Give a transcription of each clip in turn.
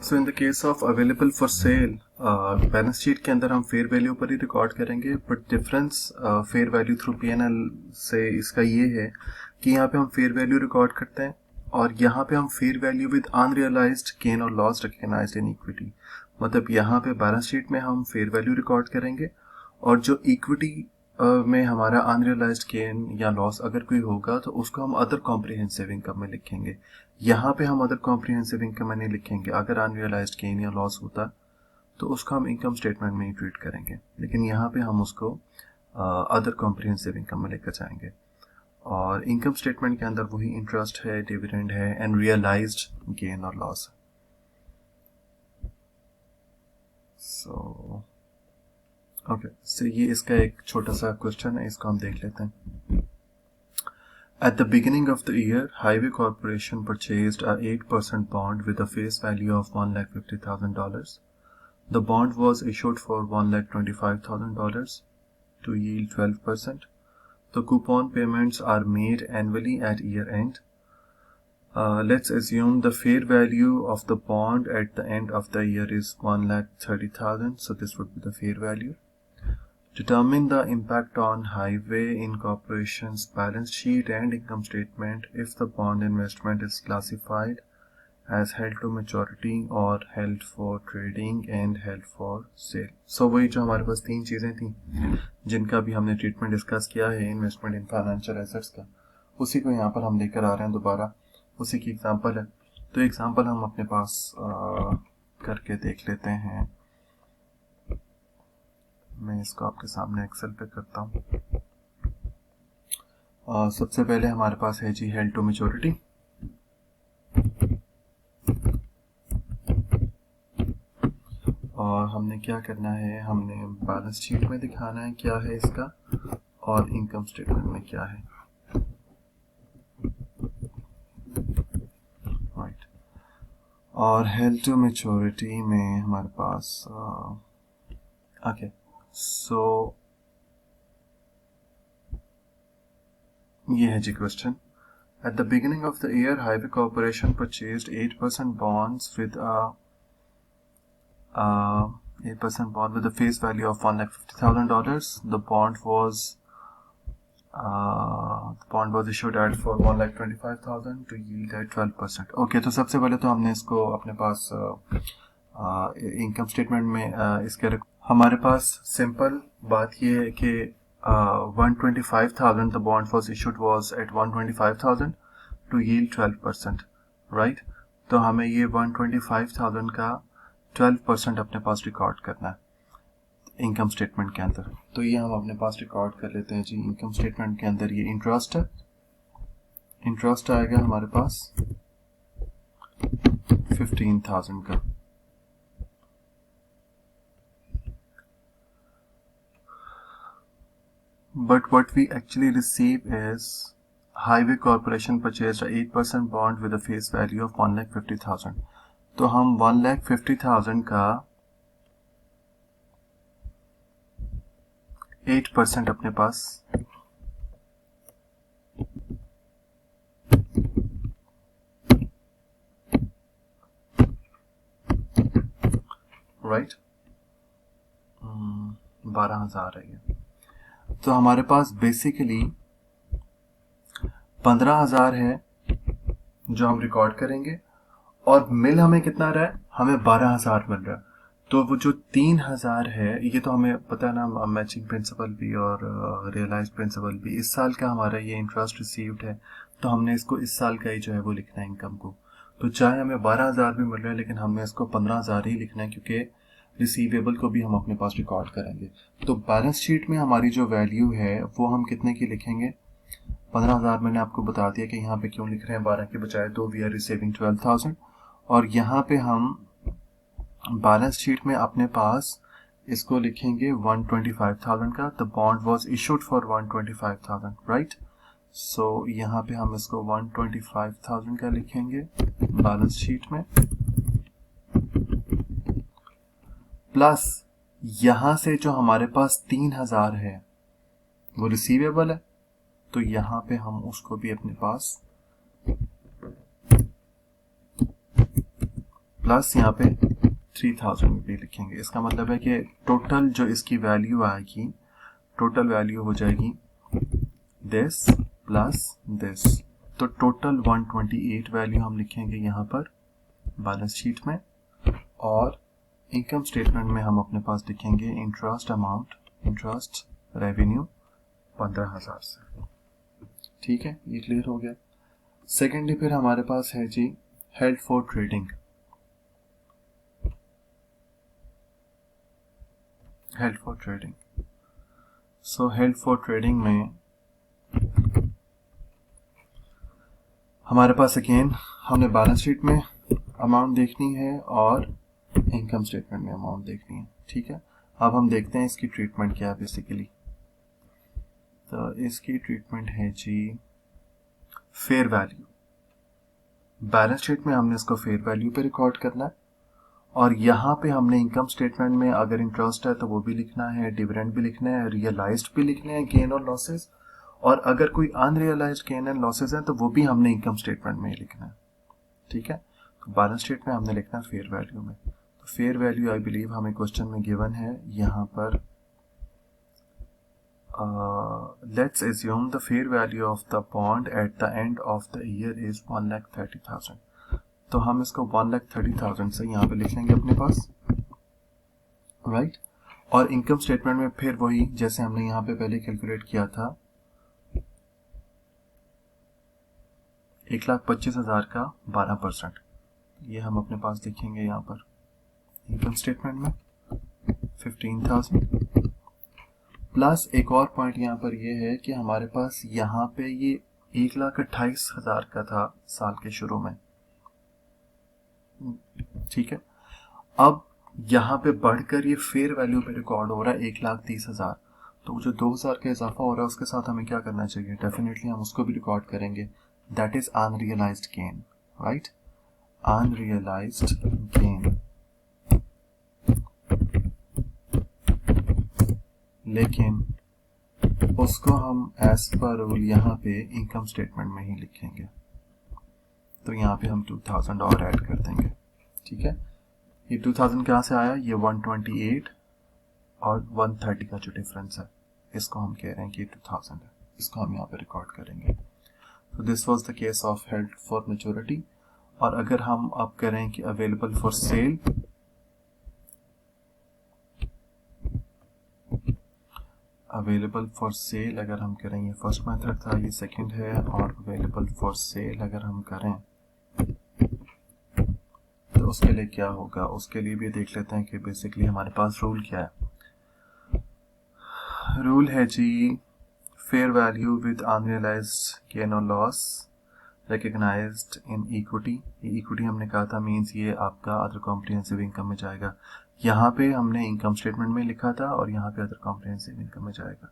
So in the case of available for sale balance sheet के अंदर हम fair value पर ही रिकॉर्ड करेंगे, but difference fair value through P&L से इसका ये है कि यहाँ पे हम फेयर वैल्यू रिकॉर्ड करते हैं और यहाँ पे हम fair value with unrealised gain और लॉस रिकग्नाइज्ड इन इक्विटी। मतलब यहाँ पे बैलेंस शीट में हम फेयर वैल्यू रिकॉर्ड करेंगे और जो इक्विटी में हमारा अनरियलाइज्ड गेन या लॉस अगर कोई होगा तो उसको हम अदर कॉम्प्रिहेंसिव इनकम में लिखेंगे। यहाँ पे हम अदर कॉम्प्रिहेंसिव इनकम में नहीं लिखेंगे। अगर अनरियलाइज्ड गेन या लॉस होता तो उसको हम इनकम स्टेटमेंट में ही ट्रीट करेंगे, लेकिन यहाँ पे हम उसको अदर कॉम्प्रिहेंसिव इनकम में लेकर जाएंगे। और इनकम स्टेटमेंट के अंदर वही इंटरेस्ट है, डिविडेंड है एंड रियलाइज्ड गेन और लॉस। सो ओके, सो ये इसका एक छोटा सा क्वेश्चन है, इसको हम देख लेते हैं। At the beginning of the year, Highway Corporation purchased a 8% bond with a face value of $150,000. The bond was issued for $125,000 to yield 12%. The coupon payments are made annually at year end. Let's assume the fair value of the bond at the end of the year is $130,000. So this would be the fair value. Determine the impact on Highway Incorporation's balance sheet and income statement if the bond investment is classified as held to maturity or held for trading and held for sale. So वही जो हमारे पास तीन चीज़ें थी जिनका भी हमने treatment discuss किया है इन्वेस्टमेंट इन फाइनेंशियल एसेट्स का, उसी को यहाँ पर हम लेकर आ रहे हैं दोबारा। उसी की एग्जांपल है, तो एग्जांपल हम अपने पास करके देख लेते हैं। मैं इसको आपके सामने एक्सेल पे करता हूँ। सबसे पहले हमारे पास है जी हेल्ड टू मैच्योरिटी। और हमने क्या करना है, हमने बैलेंस शीट में दिखाना है क्या है इसका और इनकम स्टेटमेंट में क्या है। राइट, और हेल्ड टू मैच्योरिटी में हमारे पास ओके, सो ये है जी question. At the beginning of the year, Highway Corporation purchased 8% bonds with a 8% bond with a face value of $150,000. The bond was issued at for $125,000 to yield at 12%. Okay, तो सबसे पहले तो हमने इसको अपने पास इनकम स्टेटमेंट में इसके हमारे पास सिंपल बात ये है कि 125,000 the bond was issued was at 125,000 to yield 12%, right? तो हमें ये 125,000 का 12% अपने पास रिकॉर्ड करना है इनकम स्टेटमेंट के अंदर। तो ये हम अपने पास रिकॉर्ड कर लेते हैं जी। इनकम स्टेटमेंट के अंदर ये इंटरेस्ट है, इंटरेस्ट आएगा हमारे पास 15,000 का। But what we actually receive is Highway Corporation purchased a 8% bond with a face value of 1,50,000. तो हम 1,50,000 का 8% अपने पास राइट 12,000 है ये। तो हमारे पास बेसिकली 15,000 है जो हम रिकॉर्ड करेंगे और मिल हमें कितना रहा है, हमें 12,000 मिल रहा है। तो वो जो 3,000 है ये तो हमें पता है ना, मैचिंग प्रिंसिपल भी और रियलाइज प्रिंसिपल भी। इस साल का हमारा ये इंटरेस्ट रिसीव्ड है तो हमने इसको इस साल का ही जो है वो लिखना है इनकम को। तो चाहे हमें 12,000 भी मिल रहा है लेकिन हमने इसको 15,000 ही लिखना है क्योंकि रिसीवेबल को भी हम अपने पास रिकॉर्ड करेंगे। तो बैलेंस शीट में हमारी जो वैल्यू है वो हम कितने की लिखेंगे, 15,000। मैंने आपको बता दिया कि यहाँ पे क्यों लिख रहे हैं 12 के बजाय, तो वी आर रिसीविंग 12,000। और यहाँ पे हम बैलेंस शीट में अपने पास इसको लिखेंगे 125,000 का। The bond was issued for 125,000, right. So यहाँ पे हम इसको 125,000 का लिखेंगे बैलेंस शीट में, प्लस यहां से जो हमारे पास 3,000 है वो रिसीवेबल है, तो यहां पे हम उसको भी अपने पास प्लस यहाँ पे 3000 भी लिखेंगे। इसका मतलब है कि टोटल जो इसकी वैल्यू आएगी, टोटल वैल्यू हो जाएगी दिस प्लस दिस, तो टोटल 128 वैल्यू हम लिखेंगे यहाँ पर बैलेंस शीट में, और इनकम स्टेटमेंट में हम अपने पास लिखेंगे इंटरेस्ट अमाउंट, इंटरेस्ट रेवेन्यू 15,000 से। ठीक है, ये क्लियर हो गया। सेकेंडली फिर हमारे पास है जी held for trading. Held for trading, so held for trading में हमारे पास अगेन हमने बैलेंस शीट में अमाउंट देखनी है और इनकम स्टेटमेंट में अमाउंट देखनी है। ठीक है, अब हम देखते हैं इसकी ट्रीटमेंट क्या है बेसिकली। तो इसकी ट्रीटमेंट है जी फेयर वैल्यू। बैलेंस शीट में हमने इसको फेयर वैल्यू पे रिकॉर्ड करना है, और यहाँ पे हमने इनकम स्टेटमेंट में अगर इंटरेस्ट है तो वो भी लिखना है, डिविडेंड भी लिखना है, रियलाइज्ड भी लिखने हैं गेन और लॉसेस, और अगर कोई अनरियलाइज्ड गेन एंड लॉसेस हैं तो वो भी हमने इनकम स्टेटमेंट में ही लिखना है। ठीक है, तो बैलेंस शीट में हमने लिखना है फेयर वैल्यू में। तो फेयर वैल्यू आई बिलीव हमें क्वेश्चन में गिवन है यहाँ पर, let's assume the fair value of the bond at the end of the year is 1,30,000। तो हम इसको 1,30,000 से यहाँ पे लिख लेंगे अपने पास, राइट। और इनकम स्टेटमेंट में फिर वही जैसे हमने यहाँ पे पहले कैलकुलेट किया था, 1,25,000 का 12%, ये हम अपने पास देखेंगे यहाँ पर इनकम स्टेटमेंट में 15,000 प्लस एक और पॉइंट यहाँ पर ये है कि हमारे पास यहाँ पे ये 1,28,000 का था साल के शुरू में। ठीक है, अब यहाँ पे बढ़कर ये फेयर वैल्यू पे रिकॉर्ड हो रहा है 1,30,000, तो जो 2,000 का इजाफा हो रहा है उसके साथ हमें क्या करना चाहिए, डेफिनेटली हम उसको भी रिकॉर्ड करेंगे, that is unrealised gain, right, unrealised gain. लेकिन उसको हम एज पर रूल यहाँ पे इनकम स्टेटमेंट में ही लिखेंगे, तो यहाँ पे हम 2,000 और ऐड कर देंगे। ठीक है, ये 2,000 कहाँ से आया, ये 128 और 130 का जो डिफरेंस है इसको हम कह रहे हैं कि 2,000 है, इसको हम यहाँ पे रिकॉर्ड करेंगे। तो this was the case of held for maturity. और अगर हम अब करें कि available for sale, available for sale अगर हम करें, ये फर्स्ट मेथड था, ये सेकंड है, और अवेलेबल फॉर सेल अगर हम करें तो उसके लिए क्या होगा, उसके लिए भी देख लेते हैं कि बेसिकली हमारे पास रूल क्या है। रूल है जी fair value with unrealised gain और लॉस रिकग्नाइज्ड इन इक्विटी। ये इक्विटी हमने कहा था मींस ये आपका अदर कॉम्प्रिहेंसिव इनकम में जाएगा। यहाँ पे हमने इनकम स्टेटमेंट में लिखा था और यहाँ पे अदर कॉम्प्रिहेंसिव इनकम में जाएगा,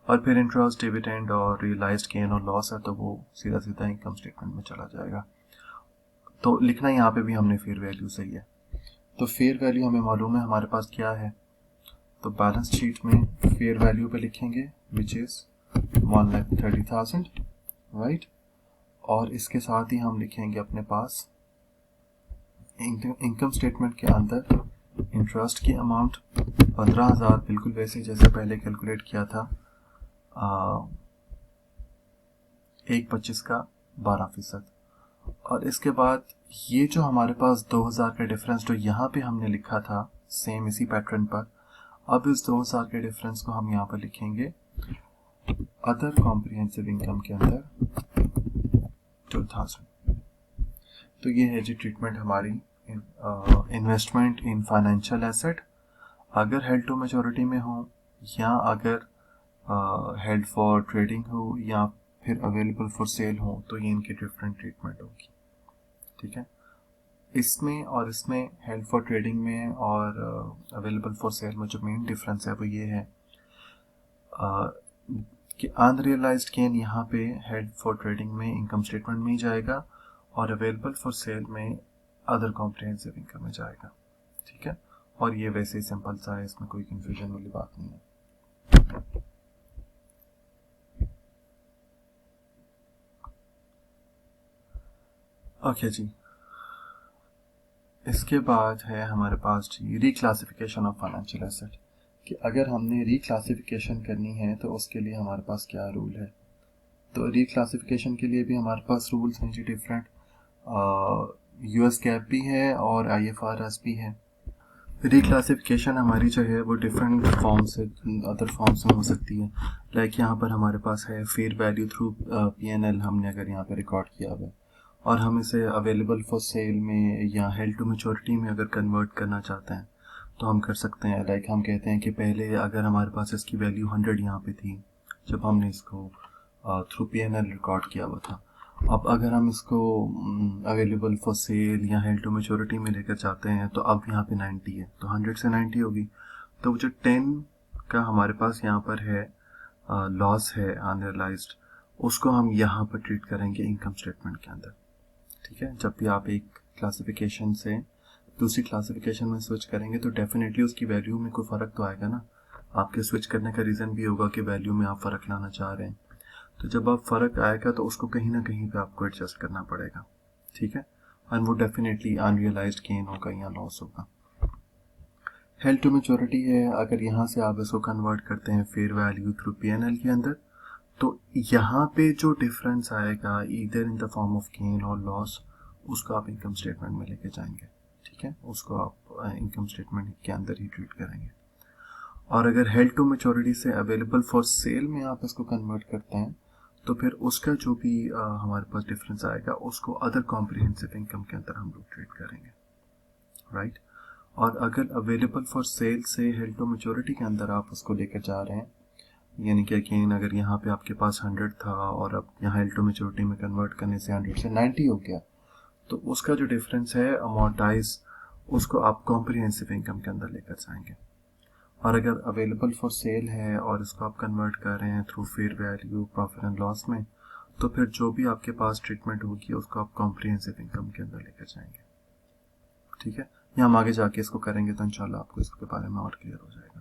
और फिर इंटरेस्ट, डिविडेंड और रियलाइज्ड गेन और लॉस है तो वो सीधा सीधा इनकम स्टेटमेंट में चला जाएगा। तो लिखना यहाँ पे भी हमने फेयर वैल्यू सही है। तो फेयर वैल्यू हमें मालूम है हमारे पास क्या है, तो बैलेंस शीट में फेयर वैल्यू पे लिखेंगे विच इज 1,30,000, राइट, और इसके साथ ही हम लिखेंगे अपने पास इनकम स्टेटमेंट के अंदर इंटरेस्ट की अमाउंट 15,000, बिल्कुल वैसे जैसे पहले कैलकुलेट किया था, 1,25 का 12%। और इसके बाद ये जो हमारे पास 2,000 का डिफरेंस जो यहाँ पे हमने लिखा था सेम इसी पैटर्न पर, अब इस 2,000 के डिफरेंस को हम यहाँ पर लिखेंगे अदर कॉम्प्रिहेंसिव इनकम के अंदर 2,000। तो ये है जी ट्रीटमेंट हमारी इन्वेस्टमेंट इन फाइनेंशियल एसेट, अगर हेल्ड टू मैच्योरिटी में हो या अगर हेल्ड फॉर ट्रेडिंग हो या फिर अवेलेबल फॉर सेल हो, तो ये इनकी डिफरेंट ट्रीटमेंट होगी। ठीक है, इसमें और इसमें हेल्ड फॉर ट्रेडिंग में और अवेलेबल फॉर सेल में जो मेन डिफरेंस है वो ये है कि अनरियलाइज्ड गेन यहाँ पे हेल्ड फॉर ट्रेडिंग में इनकम स्टेटमेंट में ही जाएगा और अवेलेबल फॉर सेल में अदर कॉम्प्रिहेंसिव इनकम में जाएगा। ठीक है, और ये वैसे ही सिंपल सा है, इसमें कोई कंफ्यूजन वाली बात नहीं है। ओके जी, इसके बाद है हमारे पास जी रिक्लासिफिकेशन ऑफ फाइनेंशियल एसेट, कि अगर हमने रिक्लासिफिकेशन करनी है तो उसके लिए हमारे पास क्या रूल है। तो रिक्लासिफिकेशन के लिए भी हमारे पास रूल्स हैं जी डिफरेंट, यूएस गैप भी है और आईएफआरएस भी है। रिक्लासिफिकेशन हमारी जो है वो डिफरेंट फॉर्म से अदर फॉर्म्स में हो सकती है। लाइक यहाँ पर हमारे पास है फेयर वैल्यू थ्रू पीएनएल, हमने अगर यहाँ पर रिकॉर्ड किया हुआ है और हम इसे अवेलेबल फॉर सेल में या हेल्ड टू मैच्योरिटी में अगर कन्वर्ट करना चाहते हैं तो हम कर सकते हैं। लाइक हम कहते हैं कि पहले अगर हमारे पास इसकी वैल्यू 100 यहाँ पे थी जब हमने इसको थ्रू पीएनएल रिकॉर्ड किया हुआ था, अब अगर हम इसको अवेलेबल फॉर सेल या हेल्ड टू मैच्योरिटी में लेकर जाते हैं तो अब यहाँ पे 90 है, तो 100 से 90 होगी। तो जो 10 का हमारे पास यहाँ पर है लॉस है अनरियलाइज्ड, उसको हम यहाँ पर ट्रीट करेंगे इनकम स्टेटमेंट के अंदर। ठीक है, जब भी आप एक क्लासिफिकेशन से दूसरी क्लासिफिकेशन में स्विच करेंगे तो डेफिनेटली उसकी वैल्यू में कोई फ़र्क तो आएगा ना। आपके स्विच करने का रीज़न भी होगा कि वैल्यू में आप फ़र्क लाना चाह रहे हैं, तो जब आप फ़र्क आएगा तो उसको कहीं ना कहीं पे आपको एडजस्ट करना पड़ेगा। ठीक है, और वो डेफिनेटली अनरियलाइज्ड गेन होगा या लॉस होगा। हेल्ड टू मैच्योरिटी है, अगर यहाँ से आप इसको कन्वर्ट करते हैं फेयर वैल्यू थ्रू पीएनएल के अंदर, तो यहाँ पे जो डिफरेंस आएगा either in the form of gain और लॉस, उसको आप इनकम स्टेटमेंट में लेके जाएंगे। ठीक है, उसको आप इनकम स्टेटमेंट के अंदर ही ट्रीट करेंगे। और अगर हेल्ड टू मैच्योरिटी से अवेलेबल फॉर सेल में आप इसको कन्वर्ट करते हैं तो फिर उसका जो भी हमारे पास डिफरेंस आएगा उसको अदर कॉम्प्रिहेंसिव इनकम के अंदर हम लोग ट्रीट करेंगे, राइट। और अगर अवेलेबल फॉर सेल से हेल्ड टू मैच्योरिटी के अंदर आप उसको लेकर जा रहे हैं, यानी कि अगेन अगर यहाँ पे आपके पास 100 था और अब यहाँ हेल्ड टू मैच्योरिटी में कन्वर्ट करने से 100 से 90 हो गया, तो उसका जो डिफरेंस है अमोर्टाइज, उसको आप कॉम्प्रिहेंसिव इनकम के अंदर लेकर जाएंगे। और अगर अवेलेबल फॉर सेल है और इसको आप कन्वर्ट कर रहे हैं through fair value profit and loss में, तो फिर जो भी आपके पास ट्रीटमेंट होगी उसको आप कॉम्प्रिहेंसिव इनकम के अंदर लेकर जाएंगे। ठीक है, या हम आगे जाके इसको करेंगे तो इंशाल्लाह आपको इसके बारे में और क्लियर हो जाएगा।